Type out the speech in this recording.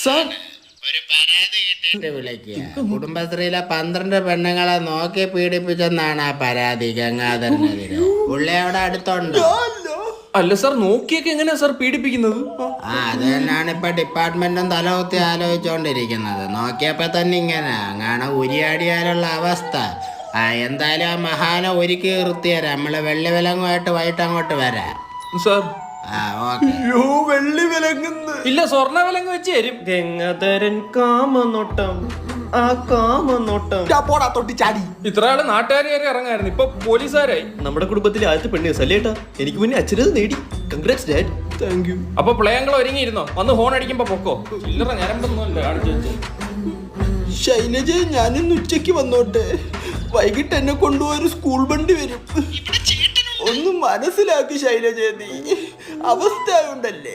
Sir ഒരു പരാതി കിട്ടിയിട്ട് വിളിക്കുക. കുടുംബശ്രീയിലെ 12 പെണ്ണുങ്ങളെ നോക്കി പീഡിപ്പിച്ചെന്നാണ് ആ പരാതി ഗംഗാധരനെതിരെ. പുള്ളി അവിടെ അടുത്തുണ്ട്. അല്ല സാർ, നോക്കിയൊക്കെ എങ്ങനെയാ സാർ പീഡിപ്പിക്കുന്നത്? അത് തന്നെയാണ് ഇപ്പൊ ഡിപ്പാർട്ട്മെന്റും തലകുത്തി ആലോചിച്ചോണ്ടിരിക്കുന്നത്. നോക്കിയപ്പോ തന്നെ ഇങ്ങനെ അങ്ങനെ ഉരിയാടിയാലുള്ള അവസ്ഥ. എന്തായാലും ആ മഹാനെ ഒരുക്കി നിർത്തിയരാ. നമ്മള് വെള്ളി വിലങ്ങുമായിട്ട് വൈകിട്ട് അങ്ങോട്ട് വരാം സാർ. വെള്ളി വിലങ്ങുന്നു ഇല്ല, സ്വർണ്ണ വിലങ്ങ് വെച്ച് തരും. ഗംഗാധരൻ കാമനോട്ടം, ആ കാമനോട്ടം. പോടാ തൊട്ടി ചാടി. ഇത്ര ആള് നാട്ടുകാർ കയറി ഇറങ്ങായിരുന്നു, ഇപ്പൊ പോലീസുകാരായി. നമ്മുടെ കുടുംബത്തിലെ ആദ്യത്തെ പെണ്ണ് സല്ലേട്ടാ. എനിക്ക് മുന്നേ അച്ഛനത് നേടി. Congrats dad. Thank you. അപ്പൊ പ്ലേയങ്ങൾ ഒരുങ്ങിയിരുന്നോ? വന്ന് ഹോൺ അടിക്കുമ്പോ പൊക്കോ. ചില്ലറ ഞരമ്പൊന്നുമല്ല കാണിച്ചു വെച്ചു. ശൈലജ, ഞാനിന്ന് ഉച്ചയ്ക്ക് വന്നോട്ടെ. വൈകിട്ട് എന്നെ കൊണ്ടുപോയൊരു സ്കൂൾ വണ്ടി വരും. ഒന്ന് മനസ്സിലാക്കി ശൈലജ, നീ അവസ്ഥ ഉണ്ടല്ലേ.